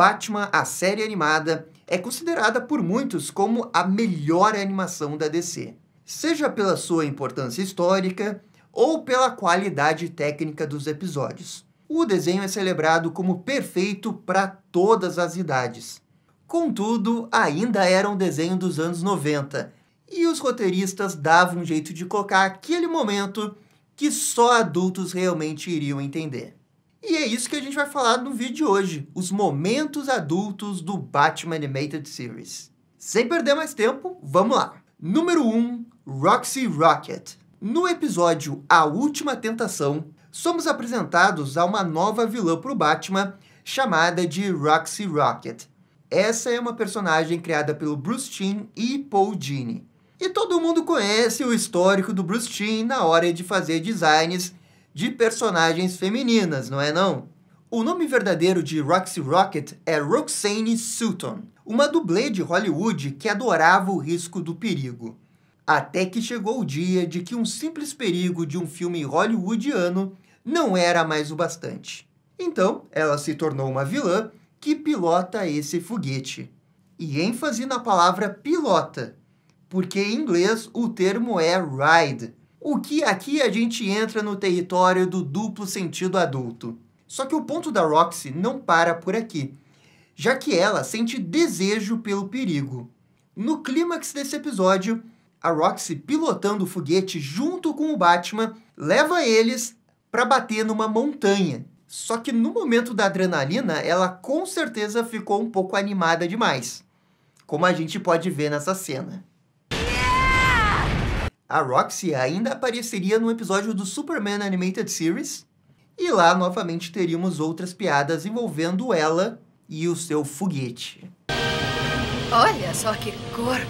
Batman, a série animada, é considerada por muitos como a melhor animação da DC, seja pela sua importância histórica ou pela qualidade técnica dos episódios. O desenho é celebrado como perfeito para todas as idades. Contudo, ainda era um desenho dos anos 90, e os roteiristas davam um jeito de colocar aquele momento que só adultos realmente iriam entender. E é isso que a gente vai falar no vídeo de hoje, os momentos adultos do Batman Animated Series. Sem perder mais tempo, vamos lá! Número 1, Roxy Rocket. No episódio A Última Tentação, somos apresentados a uma nova vilã para o Batman, chamada de Roxy Rocket. Essa é uma personagem criada pelo Bruce Timm e Paul Dini. E todo mundo conhece o histórico do Bruce Timm na hora de fazer designs de personagens femininas, não é não? O nome verdadeiro de Roxy Rocket é Roxane Sutton, uma dublê de Hollywood que adorava o risco do perigo. Até que chegou o dia de que um simples perigo de um filme hollywoodiano não era mais o bastante. Então, ela se tornou uma vilã que pilota esse foguete. E ênfase na palavra pilota, porque em inglês o termo é ride, o que aqui a gente entra no território do duplo sentido adulto. Só que o ponto da Roxy não para por aqui, já que ela sente desejo pelo perigo. No clímax desse episódio, a Roxy, pilotando o foguete junto com o Batman, leva eles para bater numa montanha. Só que no momento da adrenalina, ela com certeza ficou um pouco animada demais, como a gente pode ver nessa cena. A Roxy ainda apareceria no episódio do Superman Animated Series, e lá novamente teríamos outras piadas envolvendo ela e o seu foguete. Olha só que corpo!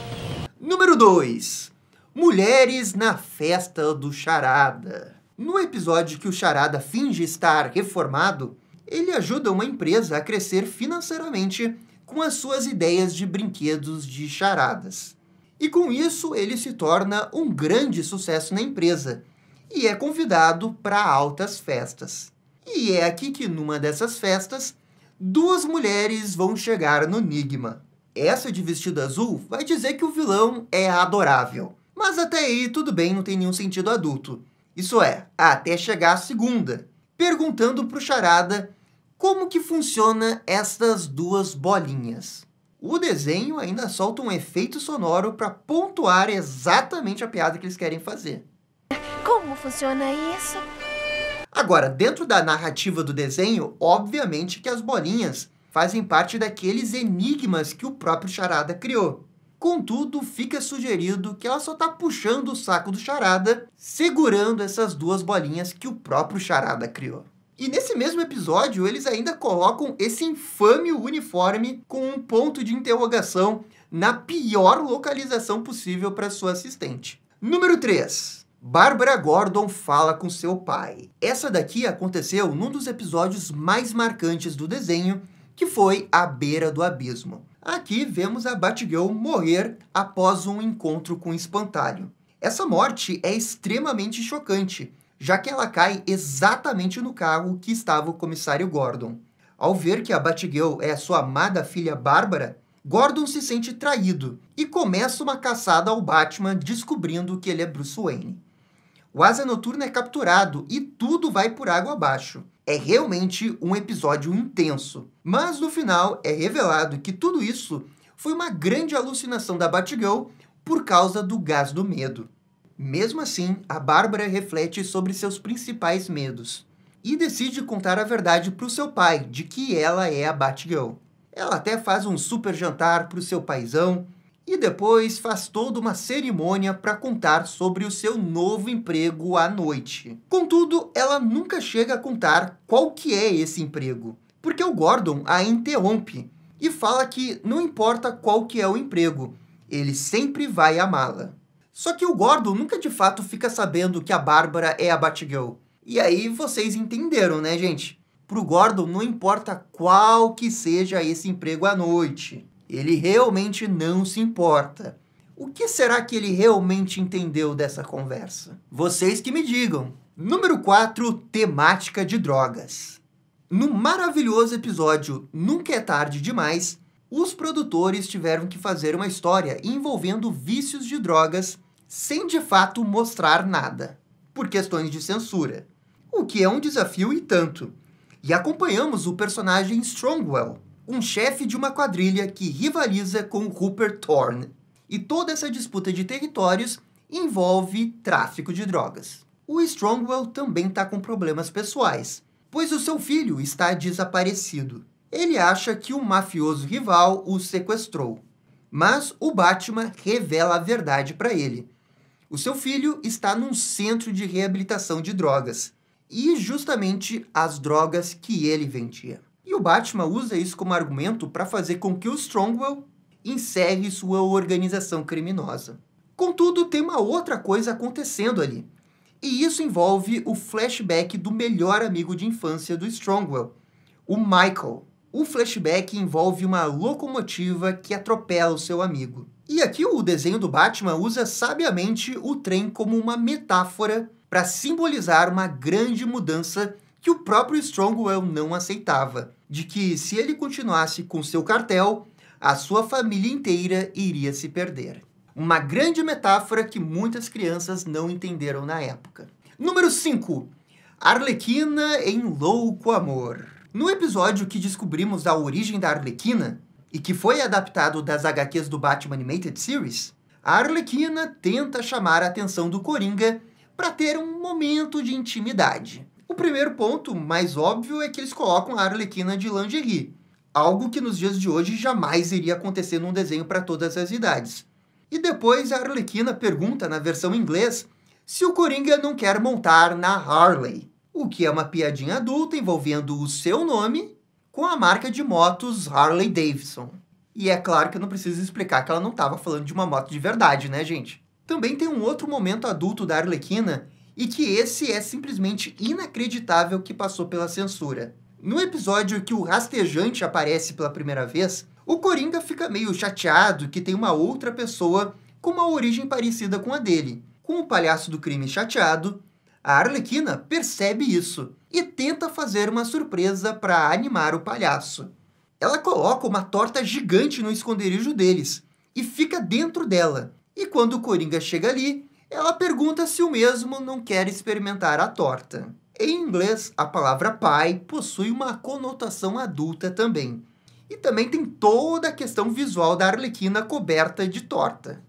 Número 2. Mulheres na festa do Charada. No episódio que o Charada finge estar reformado, ele ajuda uma empresa a crescer financeiramente com as suas ideias de brinquedos de charadas. E com isso, ele se torna um grande sucesso na empresa e é convidado para altas festas. E é aqui que, numa dessas festas, duas mulheres vão chegar no Enigma. Essa de vestido azul vai dizer que o vilão é adorável. Mas até aí tudo bem, não tem nenhum sentido adulto. Isso é, até chegar a segunda, perguntando pro Charada como que funciona essas duas bolinhas. O desenho ainda solta um efeito sonoro para pontuar exatamente a piada que eles querem fazer. Como funciona isso? Agora, dentro da narrativa do desenho, obviamente que as bolinhas fazem parte daqueles enigmas que o próprio Charada criou. Contudo, fica sugerido que ela só está puxando o saco do Charada, segurando essas duas bolinhas que o próprio Charada criou. E nesse mesmo episódio, eles ainda colocam esse infame uniforme com um ponto de interrogação na pior localização possível para sua assistente. Número 3. Bárbara Gordon fala com seu pai. Essa daqui aconteceu num dos episódios mais marcantes do desenho, que foi À Beira do Abismo. Aqui vemos a Batgirl morrer após um encontro com o Espantalho. Essa morte é extremamente chocante, já que ela cai exatamente no carro que estava o comissário Gordon. Ao ver que a Batgirl é a sua amada filha Bárbara, Gordon se sente traído e começa uma caçada ao Batman, descobrindo que ele é Bruce Wayne. O Asa Noturna é capturado e tudo vai por água abaixo. É realmente um episódio intenso. Mas no final é revelado que tudo isso foi uma grande alucinação da Batgirl por causa do gás do medo. Mesmo assim, a Bárbara reflete sobre seus principais medos e decide contar a verdade para o seu pai, de que ela é a Batgirl. Ela até faz um super jantar para o seu paizão e depois faz toda uma cerimônia para contar sobre o seu novo emprego à noite. Contudo, ela nunca chega a contar qual que é esse emprego, porque o Gordon a interrompe e fala que não importa qual que é o emprego, ele sempre vai amá-la. Só que o Gordon nunca de fato fica sabendo que a Bárbara é a Batgirl. E aí vocês entenderam, né, gente? Pro Gordon não importa qual que seja esse emprego à noite. Ele realmente não se importa. O que será que ele realmente entendeu dessa conversa? Vocês que me digam. Número 4, temática de drogas. No maravilhoso episódio Nunca é Tarde Demais, os produtores tiveram que fazer uma história envolvendo vícios de drogas sem de fato mostrar nada, por questões de censura, o que é um desafio e tanto. E acompanhamos o personagem Strongwell, um chefe de uma quadrilha que rivaliza com Rupert Thorne. E toda essa disputa de territórios envolve tráfico de drogas. O Strongwell também está com problemas pessoais, pois o seu filho está desaparecido. Ele acha que o mafioso rival o sequestrou, mas o Batman revela a verdade para ele. O seu filho está num centro de reabilitação de drogas, e justamente as drogas que ele vendia. E o Batman usa isso como argumento para fazer com que o Strongwell encerre sua organização criminosa. Contudo, tem uma outra coisa acontecendo ali. E isso envolve o flashback do melhor amigo de infância do Strongwell, o Michael. O flashback envolve uma locomotiva que atropela o seu amigo. E aqui o desenho do Batman usa sabiamente o trem como uma metáfora para simbolizar uma grande mudança que o próprio Strongwell não aceitava, de que se ele continuasse com seu cartel, a sua família inteira iria se perder. Uma grande metáfora que muitas crianças não entenderam na época. Número 5. Arlequina em Louco Amor. No episódio que descobrimos a origem da Arlequina, e que foi adaptado das HQs do Batman Animated Series, a Arlequina tenta chamar a atenção do Coringa para ter um momento de intimidade. O primeiro ponto, mais óbvio, é que eles colocam a Arlequina de lingerie, algo que nos dias de hoje jamais iria acontecer num desenho para todas as idades. E depois a Arlequina pergunta, na versão em inglês, se o Coringa não quer montar na Harley, o que é uma piadinha adulta envolvendo o seu nome com a marca de motos Harley Davidson. E é claro que eu não preciso explicar que ela não estava falando de uma moto de verdade, né, gente? Também tem um outro momento adulto da Arlequina, e que esse é simplesmente inacreditável que passou pela censura. No episódio que o Rastejante aparece pela primeira vez, o Coringa fica meio chateado que tem uma outra pessoa com uma origem parecida com a dele. Com o palhaço do crime chateado, a Arlequina percebe isso e tenta fazer uma surpresa para animar o palhaço. Ela coloca uma torta gigante no esconderijo deles e fica dentro dela. E quando o Coringa chega ali, ela pergunta se o mesmo não quer experimentar a torta. Em inglês, a palavra pie possui uma conotação adulta também. E também tem toda a questão visual da Arlequina coberta de torta.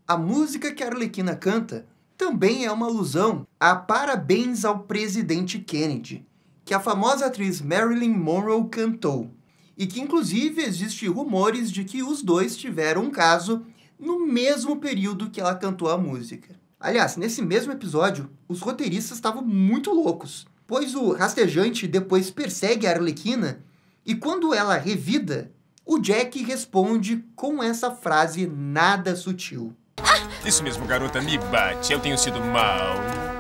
A música que a Arlequina canta também é uma alusão a Parabéns ao Presidente Kennedy, que a famosa atriz Marilyn Monroe cantou, e que inclusive existem rumores de que os dois tiveram um caso no mesmo período que ela cantou a música. Aliás, nesse mesmo episódio, os roteiristas estavam muito loucos, pois o Rastejante depois persegue a Arlequina e quando ela revida, o Jack responde com essa frase nada sutil. Isso mesmo, garota, me bate. Eu tenho sido mal.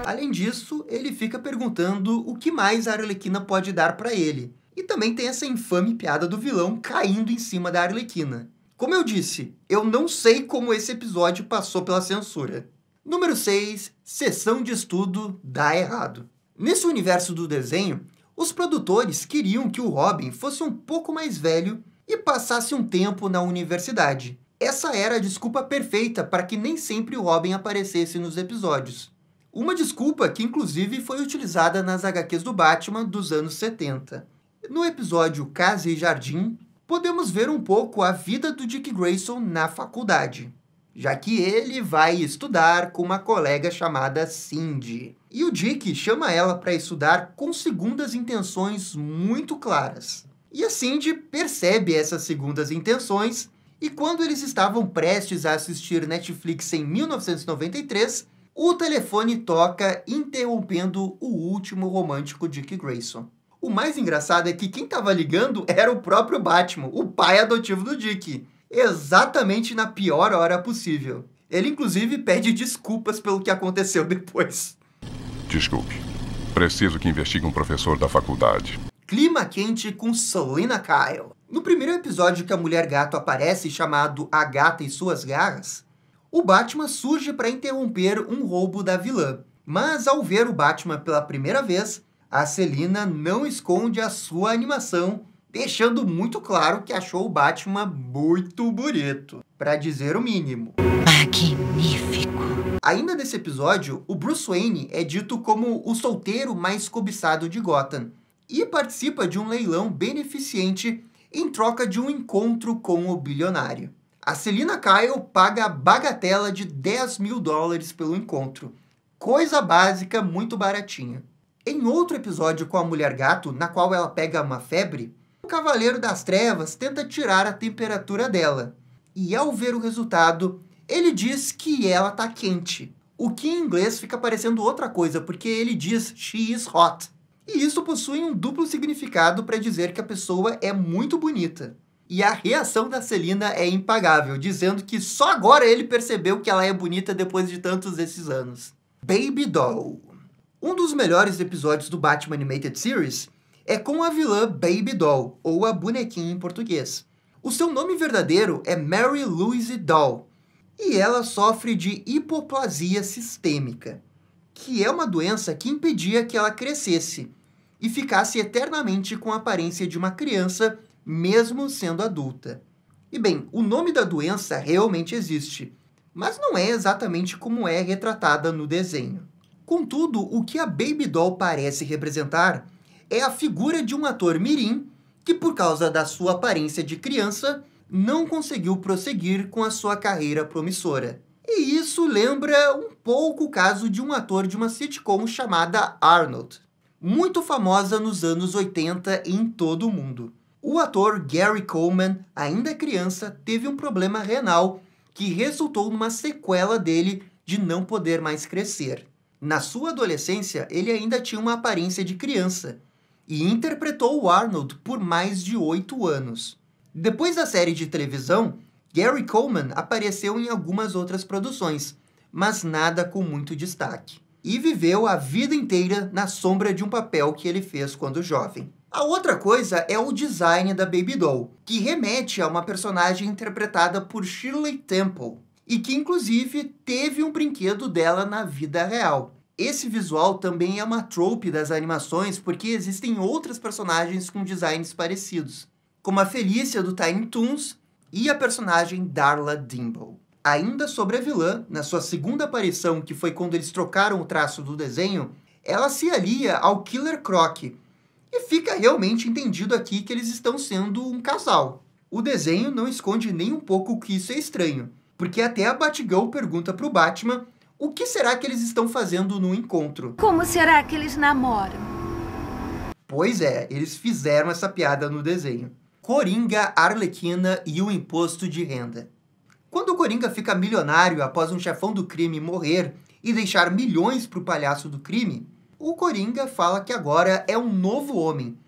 Além disso, ele fica perguntando o que mais a Arlequina pode dar pra ele. E também tem essa infame piada do vilão caindo em cima da Arlequina. Como eu disse, eu não sei como esse episódio passou pela censura. Número 6. Sessão de estudo dá errado. Nesse universo do desenho, os produtores queriam que o Robin fosse um pouco mais velho e passasse um tempo na universidade. Essa era a desculpa perfeita para que nem sempre o Robin aparecesse nos episódios. Uma desculpa que inclusive foi utilizada nas HQs do Batman dos anos 70. No episódio Casa e Jardim, podemos ver um pouco a vida do Dick Grayson na faculdade, já que ele vai estudar com uma colega chamada Cindy. E o Dick chama ela para estudar com segundas intenções muito claras. E a Cindy percebe essas segundas intenções, e quando eles estavam prestes a assistir Netflix em 1993, o telefone toca, interrompendo o último romântico Dick Grayson. O mais engraçado é que quem estava ligando era o próprio Batman, o pai adotivo do Dick, exatamente na pior hora possível. Ele, inclusive, pede desculpas pelo que aconteceu depois. Desculpe. Preciso que investigue um professor da faculdade. Clima quente com Selina Kyle. No primeiro episódio que a Mulher Gato aparece, chamado A Gata e Suas Garras, o Batman surge para interromper um roubo da vilã. Mas ao ver o Batman pela primeira vez, A Selina não esconde a sua animação, deixando muito claro que achou o Batman muito bonito, para dizer o mínimo. Magnífico! Ainda nesse episódio, o Bruce Wayne é dito como o solteiro mais cobiçado de Gotham e participa de um leilão beneficente em troca de um encontro com o bilionário. A Selina Kyle paga a bagatela de $10 mil pelo encontro. Coisa básica, muito baratinha. Em outro episódio com a Mulher Gato, na qual ela pega uma febre, o Cavaleiro das Trevas tenta tirar a temperatura dela. E ao ver o resultado, ele diz que ela tá quente. O que em inglês fica parecendo outra coisa, porque ele diz she is hot. E isso possui um duplo significado para dizer que a pessoa é muito bonita. E a reação da Selina é impagável, dizendo que só agora ele percebeu que ela é bonita depois de tantos desses anos. Baby Doll. Um dos melhores episódios do Batman Animated Series é com a vilã Baby Doll, ou a bonequinha em português. O seu nome verdadeiro é Mary Louise Doll, e ela sofre de hipoplasia sistêmica, que é uma doença que impedia que ela crescesse e ficasse eternamente com a aparência de uma criança, mesmo sendo adulta. E bem, o nome da doença realmente existe, mas não é exatamente como é retratada no desenho. Contudo, o que a Baby Doll parece representar é a figura de um ator mirim que, por causa da sua aparência de criança, não conseguiu prosseguir com a sua carreira promissora. E isso lembra um pouco o caso de um ator de uma sitcom chamada Arnold, muito famosa nos anos 80 em todo o mundo. O ator Gary Coleman, ainda criança, teve um problema renal que resultou numa sequela dele de não poder mais crescer. Na sua adolescência, ele ainda tinha uma aparência de criança e interpretou o Arnold por mais de 8 anos. Depois da série de televisão, Gary Coleman apareceu em algumas outras produções, mas nada com muito destaque. E viveu a vida inteira na sombra de um papel que ele fez quando jovem. A outra coisa é o design da Baby Doll, que remete a uma personagem interpretada por Shirley Temple, e que inclusive teve um brinquedo dela na vida real. Esse visual também é uma trope das animações, porque existem outras personagens com designs parecidos, como a Felícia do Tiny Toons e a personagem Darla Dimble. Ainda sobre a vilã, na sua segunda aparição, que foi quando eles trocaram o traço do desenho, ela se alia ao Killer Croc, e fica realmente entendido aqui que eles estão sendo um casal. O desenho não esconde nem um pouco que isso é estranho, porque até a Batgirl pergunta pro Batman o que será que eles estão fazendo no encontro. Como será que eles namoram? Pois é, eles fizeram essa piada no desenho. Coringa, Arlequina e o imposto de renda. Quando o Coringa fica milionário após um chefão do crime morrer e deixar milhões para o palhaço do crime, o Coringa fala que agora é um novo homem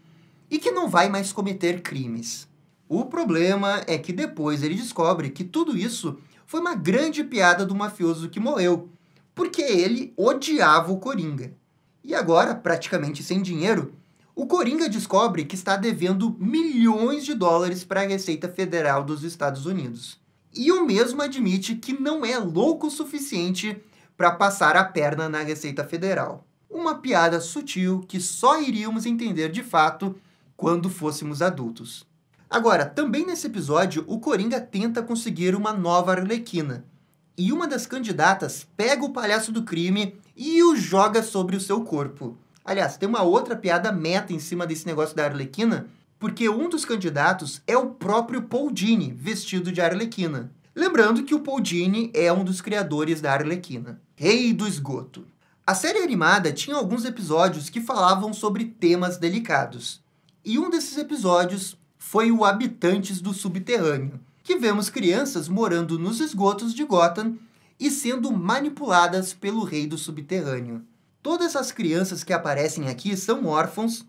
e que não vai mais cometer crimes. O problema é que depois ele descobre que tudo isso foi uma grande piada do mafioso que morreu, porque ele odiava o Coringa. E agora, praticamente sem dinheiro, o Coringa descobre que está devendo milhões de dólares para a Receita Federal dos Estados Unidos. E o mesmo admite que não é louco o suficiente para passar a perna na Receita Federal. Uma piada sutil que só iríamos entender de fato quando fôssemos adultos. Agora, também nesse episódio, o Coringa tenta conseguir uma nova Arlequina. E uma das candidatas pega o palhaço do crime e o joga sobre o seu corpo. Aliás, tem uma outra piada meta em cima desse negócio da Arlequina, porque um dos candidatos é o próprio Paul Dini, vestido de Arlequina. Lembrando que o Paul Dini é um dos criadores da Arlequina. Rei do esgoto. A série animada tinha alguns episódios que falavam sobre temas delicados. E um desses episódios foi o Habitantes do Subterrâneo, que vemos crianças morando nos esgotos de Gotham e sendo manipuladas pelo Rei do Subterrâneo. Todas as crianças que aparecem aqui são órfãos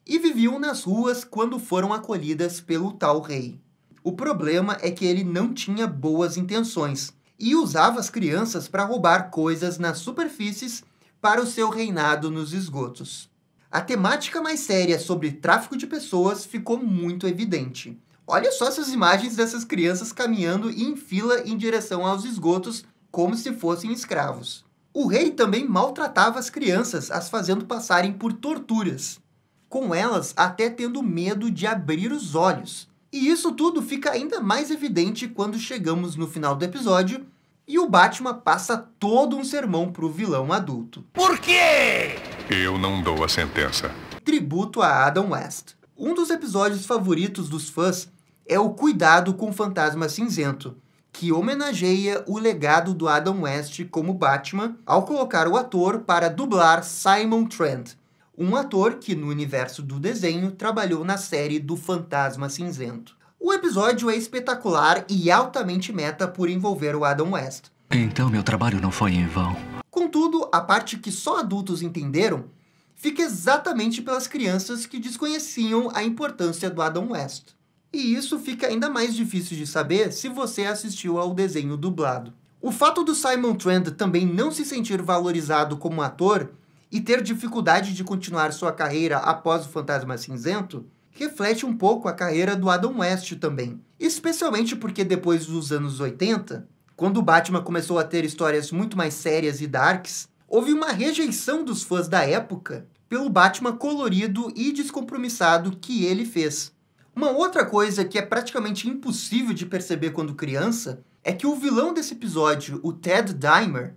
e viviam nas ruas quando foram acolhidas pelo tal rei. O problema é que ele não tinha boas intenções e usava as crianças para roubar coisas nas superfícies para o seu reinado nos esgotos. A temática mais séria sobre tráfico de pessoas ficou muito evidente. Olha só essas imagens dessas crianças caminhando em fila em direção aos esgotos como se fossem escravos. O rei também maltratava as crianças, as fazendo passarem por torturas, com elas até tendo medo de abrir os olhos. E isso tudo fica ainda mais evidente quando chegamos no final do episódio e o Batman passa todo um sermão pro vilão adulto. Por quê? Eu não dou a sentença. Tributo a Adam West. Um dos episódios favoritos dos fãs é o Cuidado com o Fantasma Cinzento, que homenageia o legado do Adam West como Batman ao colocar o ator para dublar Simon Trent, um ator que no universo do desenho trabalhou na série do Fantasma Cinzento. O episódio é espetacular e altamente meta por envolver o Adam West. Então meu trabalho não foi em vão. Contudo, a parte que só adultos entenderam fica exatamente pelas crianças que desconheciam a importância do Adam West. E isso fica ainda mais difícil de saber se você assistiu ao desenho dublado. O fato do Simon Trent também não se sentir valorizado como ator e ter dificuldade de continuar sua carreira após o Fantasma Cinzento reflete um pouco a carreira do Adam West também. Especialmente porque depois dos anos 80, quando o Batman começou a ter histórias muito mais sérias e darks, houve uma rejeição dos fãs da época pelo Batman colorido e descompromissado que ele fez. Uma outra coisa que é praticamente impossível de perceber quando criança é que o vilão desse episódio, o Ted Dimer,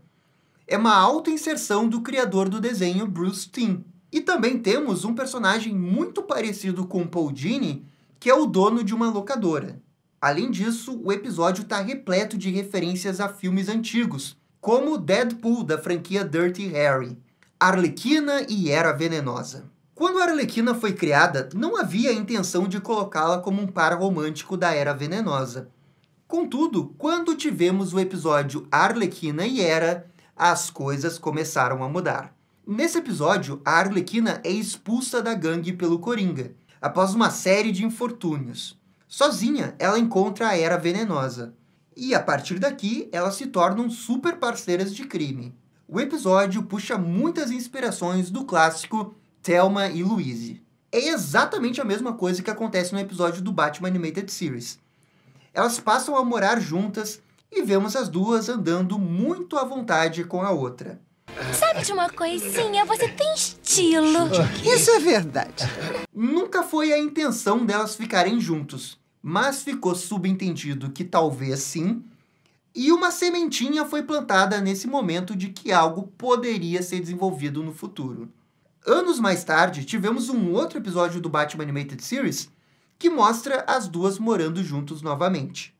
é uma auto-inserção do criador do desenho Bruce Timm. E também temos um personagem muito parecido com Paul Dini, que é o dono de uma locadora. Além disso, o episódio está repleto de referências a filmes antigos, como Deadpool, da franquia Dirty Harry, Arlequina e Era Venenosa. Quando a Arlequina foi criada, não havia a intenção de colocá-la como um par romântico da Era Venenosa. Contudo, quando tivemos o episódio Arlequina e Era, as coisas começaram a mudar. Nesse episódio, a Arlequina é expulsa da gangue pelo Coringa, após uma série de infortúnios. Sozinha, ela encontra a Era Venenosa. E, a partir daqui, elas se tornam super parceiras de crime. O episódio puxa muitas inspirações do clássico Thelma e Louise. É exatamente a mesma coisa que acontece no episódio do Batman Animated Series. Elas passam a morar juntas e vemos as duas andando muito à vontade com a outra. Sabe de uma coisinha? Você tem estilo. Isso é verdade. Nunca foi a intenção delas ficarem juntos, mas ficou subentendido que talvez sim, e uma sementinha foi plantada nesse momento de que algo poderia ser desenvolvido no futuro. Anos mais tarde, tivemos um outro episódio do Batman Animated Series que mostra as duas morando juntos novamente.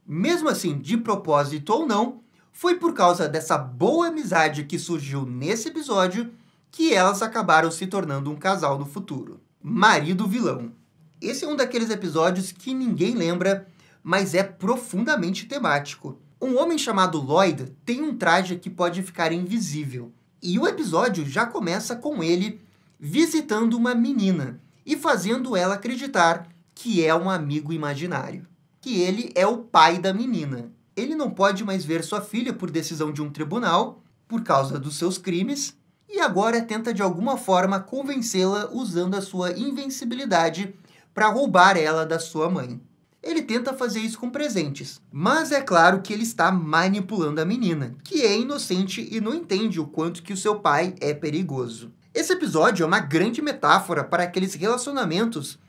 Mesmo assim, de propósito ou não, foi por causa dessa boa amizade que surgiu nesse episódio que elas acabaram se tornando um casal no futuro. Marido-vilão. Esse é um daqueles episódios que ninguém lembra, mas é profundamente temático. Um homem chamado Lloyd tem um traje que pode ficar invisível. E o episódio já começa com ele visitando uma menina e fazendo ela acreditar que é um amigo imaginário, que ele é o pai da menina. Ele não pode mais ver sua filha por decisão de um tribunal, por causa dos seus crimes, e agora tenta de alguma forma convencê-la usando a sua invencibilidade para roubar ela da sua mãe. Ele tenta fazer isso com presentes, mas é claro que ele está manipulando a menina, que é inocente e não entende o quanto que o seu pai é perigoso. Esse episódio é uma grande metáfora para aqueles relacionamentos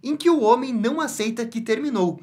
em que o homem não aceita que terminou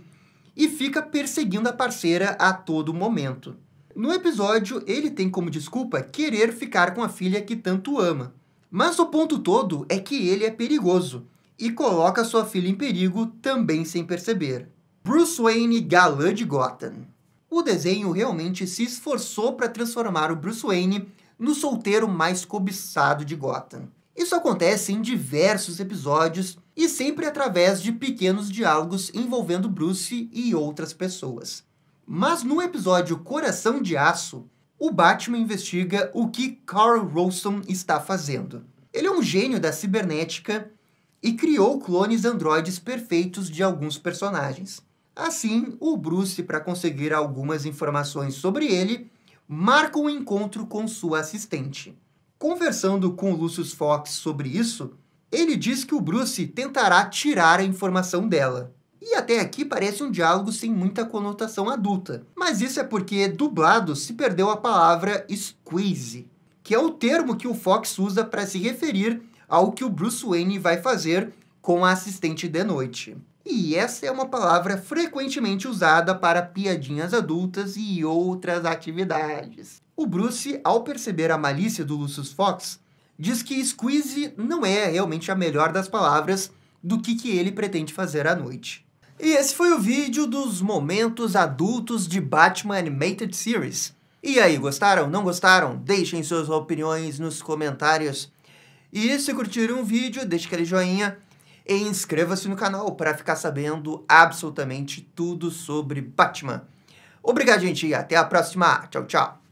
e fica perseguindo a parceira a todo momento. No episódio, ele tem como desculpa querer ficar com a filha que tanto ama, mas o ponto todo é que ele é perigoso e coloca sua filha em perigo também sem perceber. Bruce Wayne, galã de Gotham. O desenho realmente se esforçou para transformar o Bruce Wayne no solteiro mais cobiçado de Gotham. Isso acontece em diversos episódios e sempre através de pequenos diálogos envolvendo Bruce e outras pessoas. Mas no episódio Coração de Aço, o Batman investiga o que Carl Rowson está fazendo. Ele é um gênio da cibernética e criou clones androides perfeitos de alguns personagens. Assim, o Bruce, para conseguir algumas informações sobre ele, marca um encontro com sua assistente. Conversando com Lucius Fox sobre isso, ele diz que o Bruce tentará tirar a informação dela. E até aqui parece um diálogo sem muita conotação adulta, mas isso é porque dublado se perdeu a palavra squeeze. que é o termo que o Fox usa para se referir ao que o Bruce Wayne vai fazer com a assistente de noite. E essa é uma palavra frequentemente usada para piadinhas adultas e outras atividades. O Bruce, ao perceber a malícia do Lucius Fox, diz que squeeze não é realmente a melhor das palavras do que ele pretende fazer à noite. E esse foi o vídeo dos momentos adultos de Batman Animated Series. E aí, gostaram? Não gostaram? Deixem suas opiniões nos comentários. E se curtiram o vídeo, deixe aquele joinha e inscreva-se no canal para ficar sabendo absolutamente tudo sobre Batman. Obrigado, gente, e até a próxima. Tchau, tchau.